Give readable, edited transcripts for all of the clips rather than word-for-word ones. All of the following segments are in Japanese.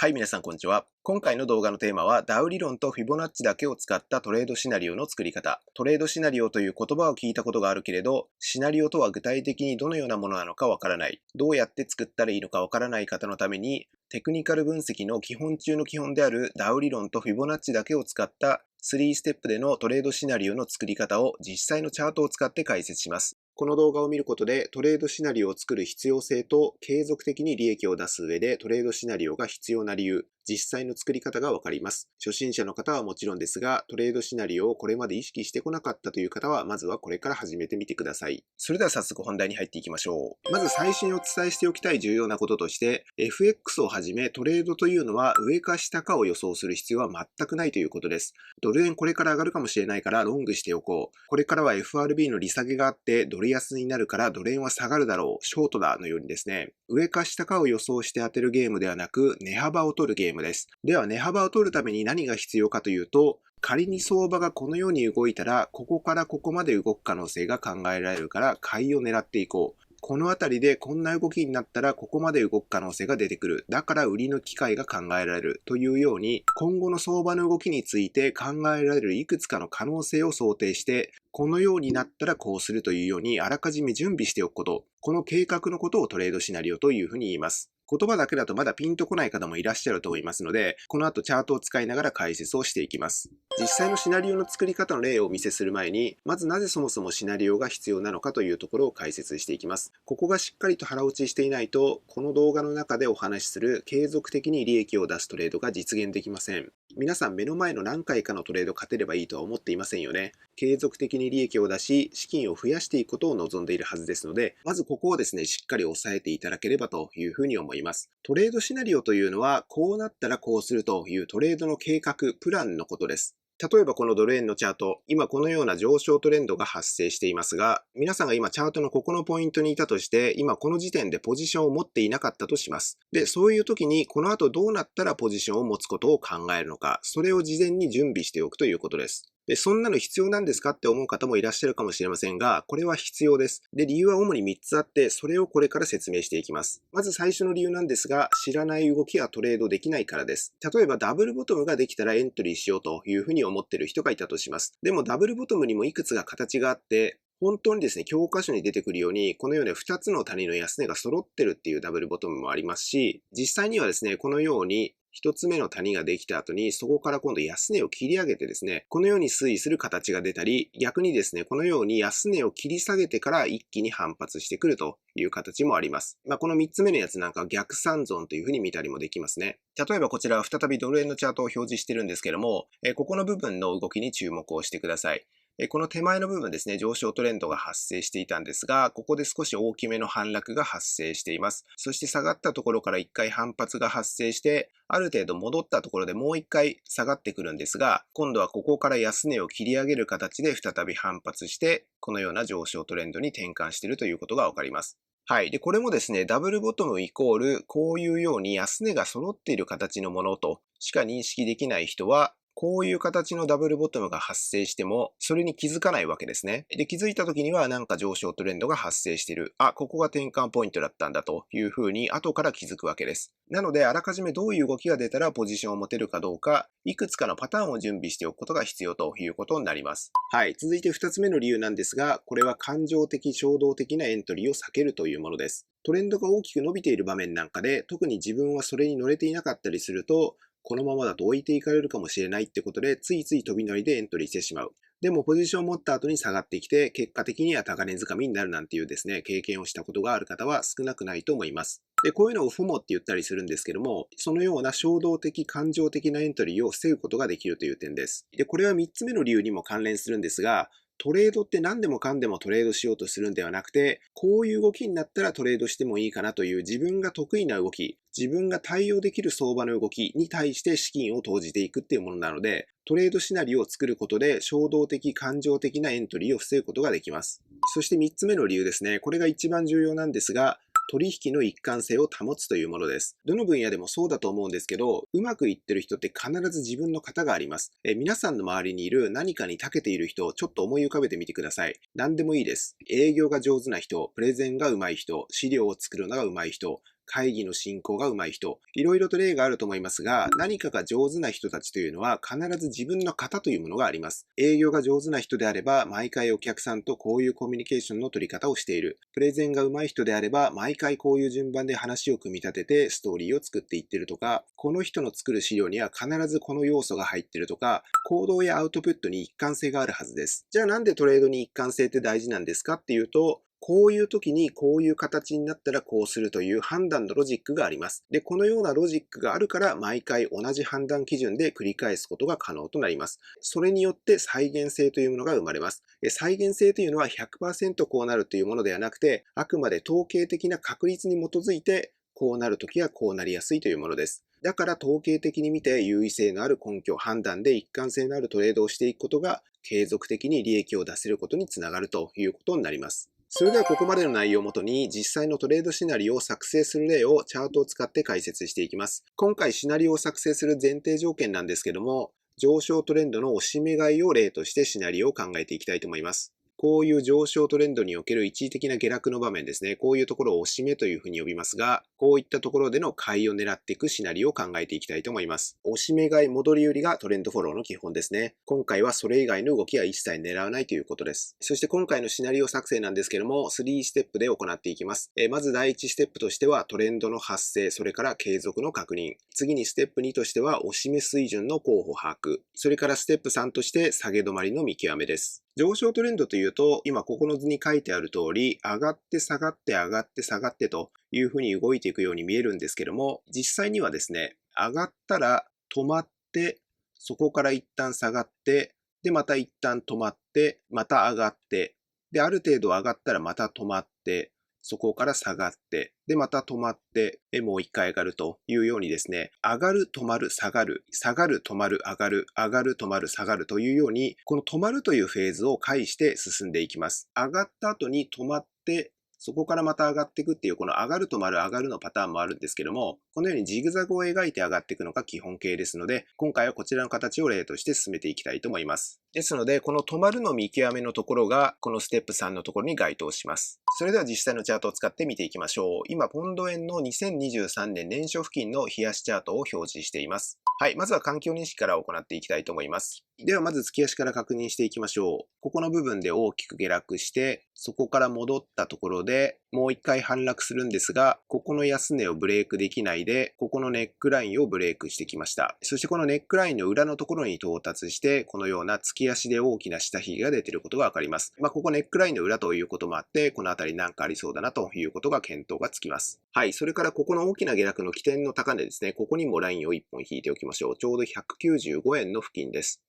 はい、皆さんこんにちは。今回の動画のテーマは、ダウ理論とフィボナッチだけを使ったトレードシナリオの作り方。トレードシナリオという言葉を聞いたことがあるけれど、シナリオとは具体的にどのようなものなのかわからない。どうやって作ったらいいのかわからない方のために、テクニカル分析の基本中の基本であるダウ理論とフィボナッチだけを使った3ステップでのトレードシナリオの作り方を実際のチャートを使って解説します。この動画を見ることでトレードシナリオを作る必要性と継続的に利益を出す上でトレードシナリオが必要な理由、実際の作り方がわかります。初心者の方はもちろんですが、トレードシナリオをこれまで意識してこなかったという方は、まずはこれから始めてみてください。それでは早速本題に入っていきましょう。まず最初にお伝えしておきたい重要なこととして、FX をはじめトレードというのは上か下かを予想する必要は全くないということです。ドル円これから上がるかもしれないからロングしておこう。これからは FRB の利下げがあってドル安になるからドル円は下がるだろう。ショートだのようにですね、上か下かを予想して当てるゲームではなく、値幅を取るゲームです。では値幅を取るために何が必要かというと、仮に相場がこのように動いたら、ここからここまで動く可能性が考えられるから、買いを狙っていこう。このあたりでこんな動きになったらここまで動く可能性が出てくる。だから売りの機会が考えられる。というように、今後の相場の動きについて考えられるいくつかの可能性を想定して、このようになったらこうするというようにあらかじめ準備しておくこと。この計画のことをトレードシナリオというふうに言います。言葉だけだとまだピンとこない方もいらっしゃると思いますので、この後チャートを使いながら解説をしていきます。実際のシナリオの作り方の例をお見せする前に、まずなぜそもそもシナリオが必要なのかというところを解説していきます。ここがしっかりと腹落ちしていないと、この動画の中でお話しする継続的に利益を出すトレードが実現できません。皆さん目の前の何回かのトレード勝てればいいとは思っていませんよね。継続的に利益を出し、資金を増やしていくことを望んでいるはずですので、まずここをですね、しっかり押さえていただければというふうに思います。トレードシナリオというのは、こうなったらこうするというトレードの計画、プランのことです。例えばこのドル円のチャート、今このような上昇トレンドが発生していますが、皆さんが今チャートのここのポイントにいたとして、今この時点でポジションを持っていなかったとします。で、そういう時にこの後どうなったらポジションを持つことを考えるのか、それを事前に準備しておくということです。で、そんなの必要なんですかって思う方もいらっしゃるかもしれませんが、これは必要です。で、理由は主に3つあって、それをこれから説明していきます。まず最初の理由なんですが、知らない動きはトレードできないからです。例えばダブルボトムができたらエントリーしようというふうに思っている人がいたとします。でもダブルボトムにもいくつか形があって、本当にですね、教科書に出てくるように、このように2つの谷の安値が揃ってるっていうダブルボトムもありますし、実際にはですね、このように一つ目の谷ができた後に、そこから今度安値を切り上げてですね、このように推移する形が出たり、逆にですね、このように安値を切り下げてから一気に反発してくるという形もあります。この3つ目のやつなんかは逆三尊というふうに見たりもできますね。例えばこちらは再びドル円のチャートを表示してるんですけども、ここの部分の動きに注目をしてください。この手前の部分ですね、上昇トレンドが発生していたんですが、ここで少し大きめの反落が発生しています。そして下がったところから1回反発が発生して、ある程度戻ったところでもう1回下がってくるんですが、今度はここから安値を切り上げる形で再び反発して、このような上昇トレンドに転換しているということがわかります。はい。で、これもですね、ダブルボトムイコール、こういうように安値が揃っている形のものとしか認識できない人は、こういう形のダブルボトムが発生しても、それに気づかないわけですね。で、気づいた時にはなんか上昇トレンドが発生している。あ、ここが転換ポイントだったんだというふうに後から気づくわけです。なので、あらかじめどういう動きが出たらポジションを持てるかどうか、いくつかのパターンを準備しておくことが必要ということになります。はい。続いて2つ目の理由なんですが、これは感情的衝動的なエントリーを避けるというものです。トレンドが大きく伸びている場面なんかで、特に自分はそれに乗れていなかったりすると、このままだと置いていかれるかもしれないってことで、ついつい飛び乗りでエントリーしてしまう。でもポジションを持った後に下がってきて、結果的には高値掴みになるなんていうですね、経験をしたことがある方は少なくないと思います。で、こういうのをFOMOって言ったりするんですけども、そのような衝動的、感情的なエントリーを防ぐことができるという点です。で、これは3つ目の理由にも関連するんですが、トレードって何でもかんでもトレードしようとするんではなくて、こういう動きになったらトレードしてもいいかなという自分が得意な動き、自分が対応できる相場の動きに対して資金を投じていくっていうものなので、トレードシナリオを作ることで衝動的、感情的なエントリーを防ぐことができます。そして3つ目の理由ですね。これが一番重要なんですが、取引の一貫性を保つというものです。どの分野でもそうだと思うんですけど、うまくいってる人って必ず自分の型があります。皆さんの周りにいる何かに長けている人をちょっと思い浮かべてみてください。何でもいいです。営業が上手な人、プレゼンが上手い人、資料を作るのが上手い人、会議の進行が上手い人、いろいろと例があると思いますが、何かが上手な人たちというのは必ず自分の型というものがあります。営業が上手な人であれば、毎回お客さんとこういうコミュニケーションの取り方をしている。プレゼンが上手い人であれば、毎回こういう順番で話を組み立ててストーリーを作っていってるとか、この人の作る資料には必ずこの要素が入ってるとか、行動やアウトプットに一貫性があるはずです。じゃあなんでトレードに一貫性って大事なんですかっていうと、こういう時にこういう形になったらこうするという判断のロジックがあります。で、このようなロジックがあるから毎回同じ判断基準で繰り返すことが可能となります。それによって再現性というものが生まれます。再現性というのは 100% こうなるというものではなくて、あくまで統計的な確率に基づいてこうなるときはこうなりやすいというものです。だから統計的に見て優位性のある根拠、判断で一貫性のあるトレードをしていくことが継続的に利益を出せることにつながるということになります。それではここまでの内容をもとに実際のトレードシナリオを作成する例をチャートを使って解説していきます。今回シナリオを作成する前提条件なんですけども、上昇トレンドの押し目買いを例としてシナリオを考えていきたいと思います。こういう上昇トレンドにおける一時的な下落の場面ですね。こういうところを押し目というふうに呼びますが、こういったところでの買いを狙っていくシナリオを考えていきたいと思います。押し目買い戻り売りがトレンドフォローの基本ですね。今回はそれ以外の動きは一切狙わないということです。そして今回のシナリオ作成なんですけども、3ステップで行っていきます。まず第1ステップとしてはトレンドの発生、それから継続の確認。次にステップ2としては押し目水準の候補把握。それからステップ3として下げ止まりの見極めです。上昇トレンドというと、今ここの図に書いてある通り、上がって下がって上がって下がってというふうに動いていくように見えるんですけども、実際にはですね、上がったら止まって、そこから一旦下がって、でまた一旦止まって、また上がって、である程度上がったらまた止まって、そこから下がって、で、また止まって、もう一回上がるというようにですね、上がる、止まる、下がる、下がる、止まる、上がる、上がる、止まる、下がるというように、この止まるというフェーズを介して進んでいきます。上がった後に止まって、そこからまた上がっていくっていう、この上がる止まる上がるのパターンもあるんですけども、このようにジグザグを描いて上がっていくのが基本形ですので、今回はこちらの形を例として進めていきたいと思います。ですので、この止まるの見極めのところが、このステップ3のところに該当します。それでは実際のチャートを使って見ていきましょう。今、ポンド円の2023年年初付近の冷やしチャートを表示しています。はい、まずは環境認識から行っていきたいと思います。ではまず月足から確認していきましょう。ここの部分で大きく下落して、そこから戻ったところでもう一回反落するんですが、ここの安値をブレイクできないで、ここのネックラインをブレイクしてきました。そしてこのネックラインの裏のところに到達して、このような月足で大きな下髭が出ていることがわかります。ここネックラインの裏ということもあって、このあたりなんかありそうだなということが見当がつきます。はい、それからここの大きな下落の起点の高値ですね、ここにもラインを1本引いておきましょう。ちょうど195円の付近です。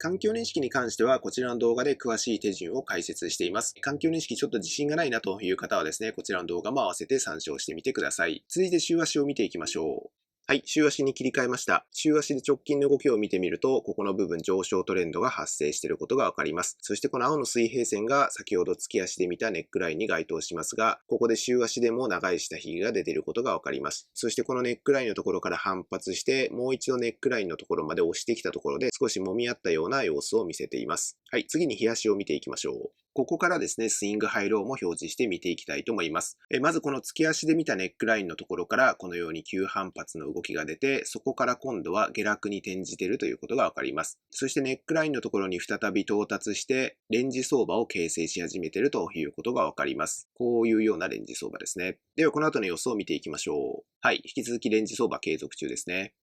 環境認識に関しては、こちらの動画で詳しい手順を解説しています。環境認識ちょっと自信がないなという方はですね、こちらの動画も合わせて参照してみてください。続いて週足を見ていきましょう。はい、週足に切り替えました。週足で直近の動きを見てみると、ここの部分上昇トレンドが発生していることがわかります。そしてこの青の水平線が先ほど月足で見たネックラインに該当しますが、ここで週足でも長い下髭が出ていることがわかります。そしてこのネックラインのところから反発して、もう一度ネックラインのところまで押してきたところで少し揉み合ったような様子を見せています。はい、次に日足を見ていきましょう。ここからですね、スイングハイローも表示して見ていきたいと思います。まずこの月足で見たネックラインのところからこのように急反発の動きが出て、そこから今度は下落に転じているということがわかります。そしてネックラインのところに再び到達して、レンジ相場を形成し始めているということがわかります。こういうようなレンジ相場ですね。ではこの後の予想を見ていきましょう。はい、引き続きレンジ相場継続中ですね。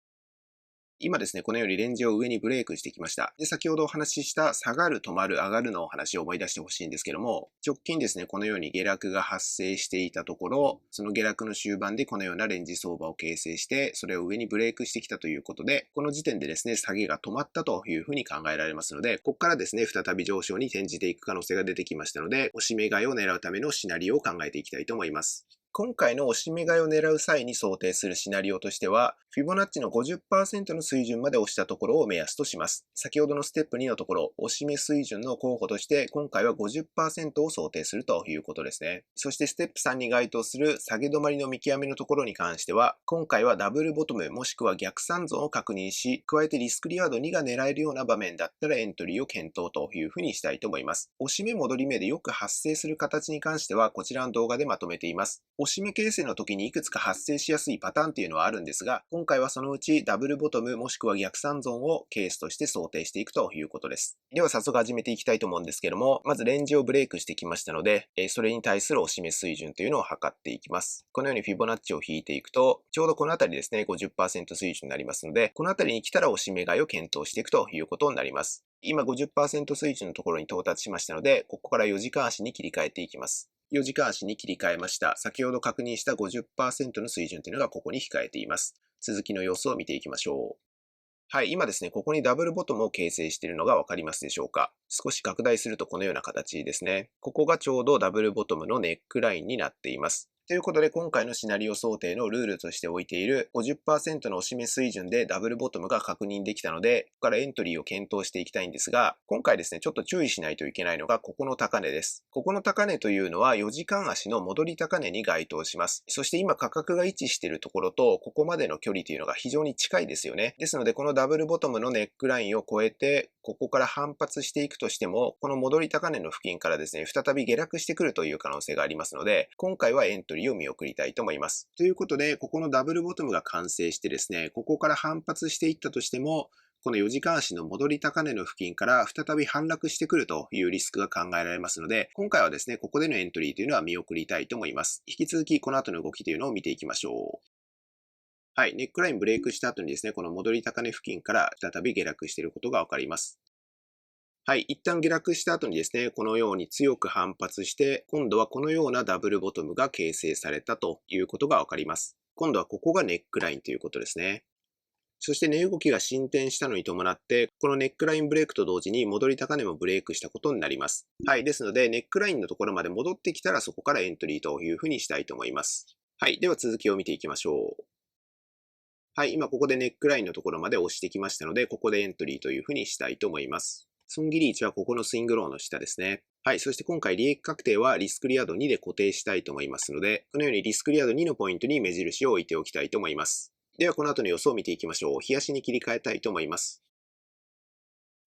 今ですね、このようにレンジを上にブレイクしてきました。で、先ほどお話しした下がる、止まる、上がるのお話を思い出してほしいんですけども、直近ですね、このように下落が発生していたところ、その下落の終盤でこのようなレンジ相場を形成して、それを上にブレイクしてきたということで、この時点でですね、下げが止まったというふうに考えられますので、ここからですね、再び上昇に転じていく可能性が出てきましたので、押し目買いを狙うためのシナリオを考えていきたいと思います。今回の押し目買いを狙う際に想定するシナリオとしては、フィボナッチの 50% の水準まで押したところを目安とします。先ほどのステップ2のところ、押し目水準の候補として、今回は 50% を想定するということですね。そしてステップ3に該当する下げ止まりの見極めのところに関しては、今回はダブルボトムもしくは逆三損を確認し、加えてリスクリワード2が狙えるような場面だったらエントリーを検討というふうにしたいと思います。押し目戻り目でよく発生する形に関しては、こちらの動画でまとめています。押し目形成の時にいくつか発生しやすいパターンっていうのはあるんですが、今回はそのうちダブルボトムもしくは逆三尊をケースとして想定していくということです。では早速始めていきたいと思うんですけども、まずレンジをブレイクしてきましたので、それに対する押し目水準というのを測っていきます。このようにフィボナッチを引いていくと、ちょうどこの辺りですね、50% 水準になりますので、この辺りに来たら押し目買いを検討していくということになります。今 50% 水準のところに到達しましたので、ここから4時間足に切り替えていきます。4時間足に切り替えました。先ほど確認した 50% の水準というのがここに控えています。続きの様子を見ていきましょう。はい、今ですね、ここにダブルボトムを形成しているのがわかりますでしょうか。少し拡大するとこのような形ですね。ここがちょうどダブルボトムのネックラインになっています。ということで、今回のシナリオ想定のルールとして置いている 50% の押し目水準でダブルボトムが確認できたので、ここからエントリーを検討していきたいんですが、今回ですね、ちょっと注意しないといけないのが、ここの高値です。ここの高値というのは4時間足の戻り高値に該当します。そして今価格が位置しているところと、ここまでの距離というのが非常に近いですよね。ですので、このダブルボトムのネックラインを超えて、ここから反発していくとしても、この戻り高値の付近からですね、再び下落してくるという可能性がありますので、今回はエントリーを見送りたいと思います。ということで、ここのダブルボトムが完成してですね、ここから反発していったとしても、この4時間足の戻り高値の付近から再び反落してくるというリスクが考えられますので、今回はですね、ここでのエントリーというのは見送りたいと思います。引き続きこの後の動きというのを見ていきましょう。はい、ネックラインブレイクした後にですね、この戻り高値付近から再び下落していることがわかります。はい、一旦下落した後にですね、このように強く反発して、今度はこのようなダブルボトムが形成されたということがわかります。今度はここがネックラインということですね。そして値動きが進展したのに伴って、このネックラインブレイクと同時に戻り高値もブレイクしたことになります。はい、ですので、ネックラインのところまで戻ってきたらそこからエントリーというふうにしたいと思います。はい、では続きを見ていきましょう。はい、今ここでネックラインのところまで押してきましたので、ここでエントリーというふうにしたいと思います。損切り位置はここのスイングローの下ですね。はい、そして今回利益確定はリスクリアド2で固定したいと思いますので、このようにリスクリアド2のポイントに目印を置いておきたいと思います。ではこの後の予想を見ていきましょう。日足に切り替えたいと思います。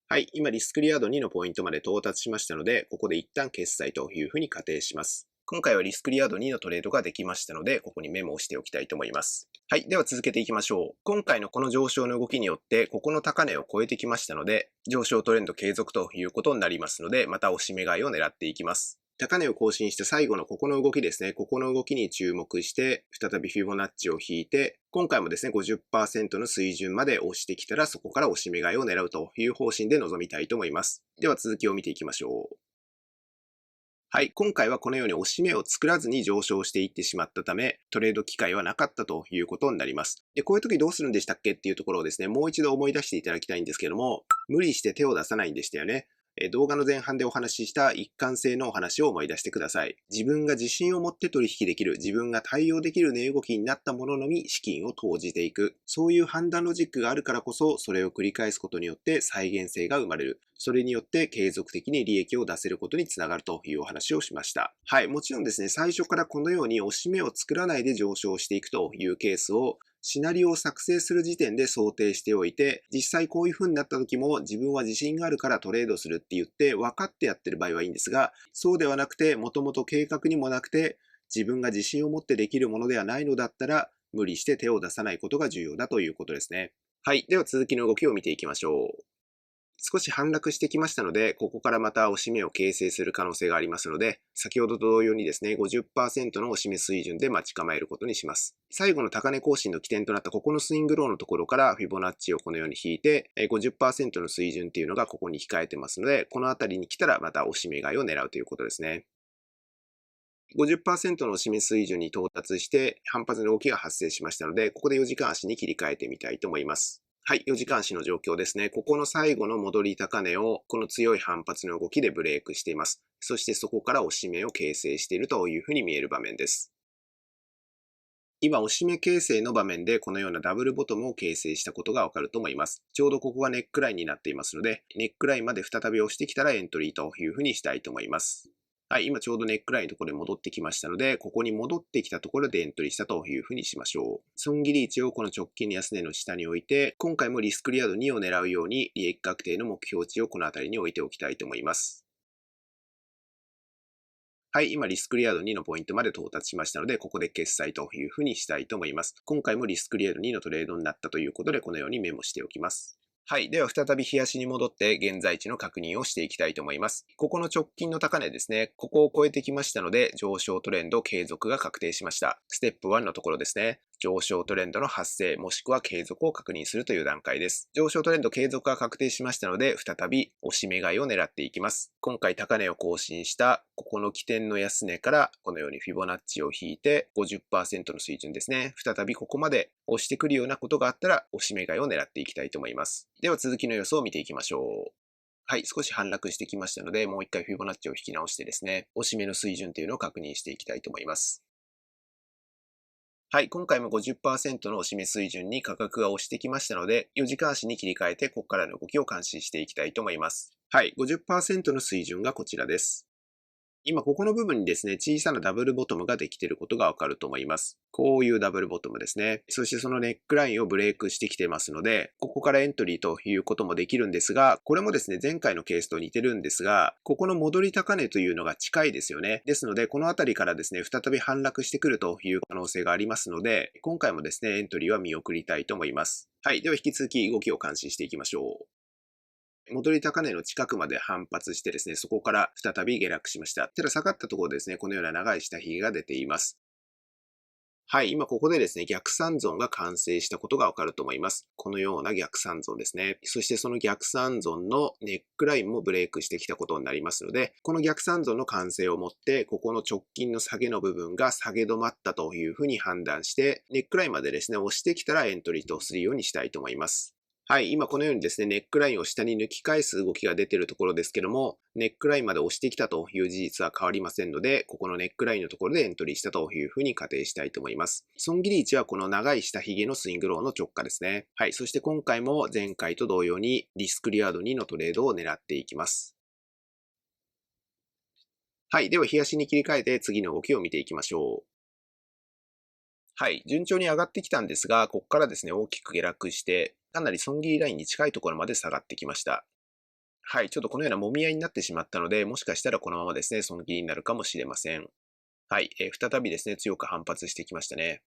はい、今リスクリアド2のポイントまで到達しましたので、ここで一旦決済というふうに仮定します。今回はリスクリアード2のトレードができましたので、ここにメモをしておきたいと思います。はい。では続けていきましょう。今回のこの上昇の動きによって、ここの高値を超えてきましたので、上昇トレンド継続ということになりますので、また押し目買いを狙っていきます。高値を更新して最後のここの動きですね。ここの動きに注目して、再びフィボナッチを引いて、今回もですね、50% の水準まで押してきたら、そこから押し目買いを狙うという方針で臨みたいと思います。では続きを見ていきましょう。はい、今回はこのように押し目を作らずに上昇していってしまったため、トレード機会はなかったということになります。で、こういう時どうするんでしたっけっていうところをですね、もう一度思い出していただきたいんですけども、無理して手を出さないんでしたよね。動画の前半でお話しした一貫性のお話を思い出してください。自分が自信を持って取引できる、自分が対応できる値動きになったもののみ資金を投じていく。そういう判断ロジックがあるからこそ、それを繰り返すことによって再現性が生まれる。それによって継続的に利益を出せることにつながるというお話をしました。はい、もちろんですね、最初からこのように押し目を作らないで上昇していくというケースをシナリオを作成する時点で想定しておいて、実際こういう風になった時も自分は自信があるからトレードするって言って分かってやってる場合はいいんですが、そうではなくて、もともと計画にもなくて、自分が自信を持ってできるものではないのだったら、無理して手を出さないことが重要だということですね。はい。では続きの動きを見ていきましょう。少し反落してきましたので、ここからまた押し目を形成する可能性がありますので、先ほどと同様にですね、50% の押し目水準で待ち構えることにします。最後の高値更新の起点となったここのスイングローのところからフィボナッチをこのように引いて、50% の水準っていうのがここに控えてますので、この辺りに来たらまた押し目買いを狙うということですね。50% の押し目水準に到達して反発の動きが発生しましたので、ここで4時間足に切り替えてみたいと思います。はい、4時間足の状況ですね。ここの最後の戻り高値を、この強い反発の動きでブレイクしています。そしてそこから押し目を形成しているというふうに見える場面です。今、押し目形成の場面でこのようなダブルボトムを形成したことがわかると思います。ちょうどここがネックラインになっていますので、ネックラインまで再び押してきたらエントリーというふうにしたいと思います。はい、今ちょうどネックラインのところで戻ってきましたので、ここに戻ってきたところでエントリーしたというふうにしましょう。損切り位置をこの直近の安値の下に置いて、今回もリスクリアード2を狙うように利益確定の目標値をこの辺りに置いておきたいと思います。はい、今リスクリアード2のポイントまで到達しましたので、ここで決済というふうにしたいと思います。今回もリスクリアード2のトレードになったということで、このようにメモしておきます。はい。では再び日足に戻って現在地の確認をしていきたいと思います。ここの直近の高値ですね。ここを超えてきましたので、上昇トレンド継続が確定しました。ステップ1のところですね。上昇トレンドの発生もしくは継続を確認するという段階です。上昇トレンド継続が確定しましたので、再び押し目買いを狙っていきます。今回高値を更新したここの起点の安値からこのようにフィボナッチを引いて 50% の水準ですね。再びここまで押してくるようなことがあったら押し目買いを狙っていきたいと思います。では続きの予想を見ていきましょう。はい、少し反落してきましたので、もう一回フィボナッチを引き直してですね、押し目の水準というのを確認していきたいと思います。はい、今回も 50% の押し目水準に価格が押してきましたので、4時間足に切り替えて、ここからの動きを監視していきたいと思います。はい、50% の水準がこちらです。今ここの部分にですね、小さなダブルボトムができていることがわかると思います。こういうダブルボトムですね。そしてそのネックラインをブレイクしてきてますので、ここからエントリーということもできるんですが、これもですね、前回のケースと似てるんですが、ここの戻り高値というのが近いですよね。ですので、このあたりからですね、再び反落してくるという可能性がありますので、今回もですね、エントリーは見送りたいと思います。はい。では引き続き動きを監視していきましょう。戻り高値の近くまで反発してですね、そこから再び下落しました。ただ下がったところですね、このような長い下髭が出ています。はい、今ここでですね、逆三尊が完成したことがわかると思います。このような逆三尊ですね。そしてその逆三尊のネックラインもブレイクしてきたことになりますので、この逆三尊の完成をもって、ここの直近の下げの部分が下げ止まったというふうに判断して、ネックラインまでですね、押してきたらエントリーとするようにしたいと思います。はい、今このようにですね、ネックラインを下に抜き返す動きが出ているところですけども、ネックラインまで押してきたという事実は変わりませんので、ここのネックラインのところでエントリーしたというふうに仮定したいと思います。損切り位置はこの長い下髭のスイングローの直下ですね。はい、そして今回も前回と同様にリスクリアード2のトレードを狙っていきます。はい、では日足に切り替えて次の動きを見ていきましょう。はい、順調に上がってきたんですが、ここからですね、大きく下落して、かなり損切りラインに近いところまで下がってきました。はい、ちょっとこのような揉み合いになってしまったので、もしかしたらこのままですね、損切りになるかもしれません。はい、再びですね、強く反発してきましたね。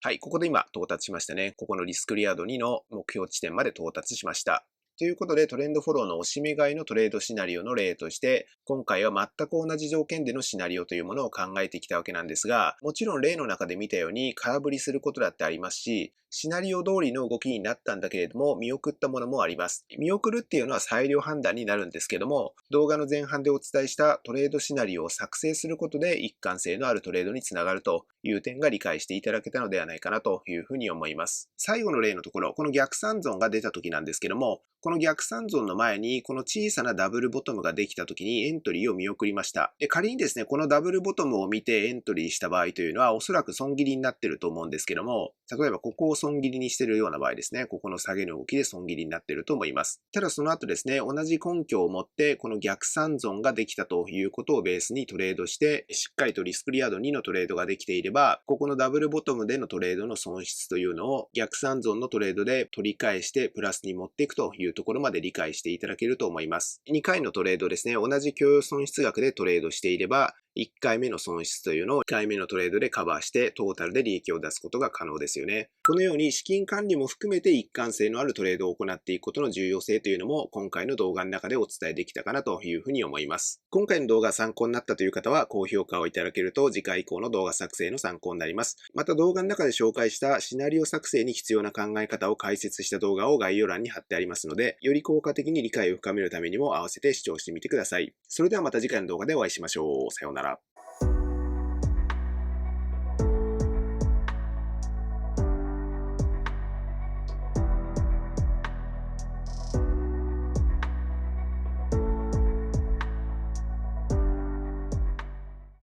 はい、ここで今到達しましたね。ここのリスクリアード2の目標地点まで到達しました。ということで、トレンドフォローの押し目買いのトレードシナリオの例として、今回は全く同じ条件でのシナリオというものを考えてきたわけなんですが、もちろん例の中で見たように空振りすることだってありますし、シナリオ通りの動きになったんだけれども、見送ったものもあります。見送るっていうのは裁量判断になるんですけども、動画の前半でお伝えしたトレードシナリオを作成することで一貫性のあるトレードにつながるという点が理解していただけたのではないかなというふうに思います。最後の例のところ、この逆三尊が出た時なんですけども、この逆三尊の前にこの小さなダブルボトムができた時にエントリーを見送りました。で、仮にですね、このダブルボトムを見てエントリーした場合というのはおそらく損切りになってると思うんですけども、例えばここを損切りにしてるような場合ですね、ここの下げの動きで損切りになってると思います。ただその後ですね、同じ根拠を持ってこの逆三尊ができたということをベースにトレードして、しっかりとリスクリアード2のトレードができていれば、ここのダブルボトムでのトレードの損失というのを逆三尊のトレードで取り返してプラスに持っていくというところまで理解していただけると思います。2回のトレードですね、同じ許容損失額でトレードしていれば、1回目の損失というのを2回目のトレードでカバーしてトータルで利益を出すことが可能ですよね。このように資金管理も含めて一貫性のあるトレードを行っていくことの重要性というのも今回の動画の中でお伝えできたかなというふうに思います。今回の動画が参考になったという方は高評価をいただけると次回以降の動画作成の参考になります。また動画の中で紹介したシナリオ作成に必要な考え方を解説した動画を概要欄に貼ってありますので、より効果的に理解を深めるためにも合わせて視聴してみてください。それではまた次回の動画でお会いしましょう。さようなら。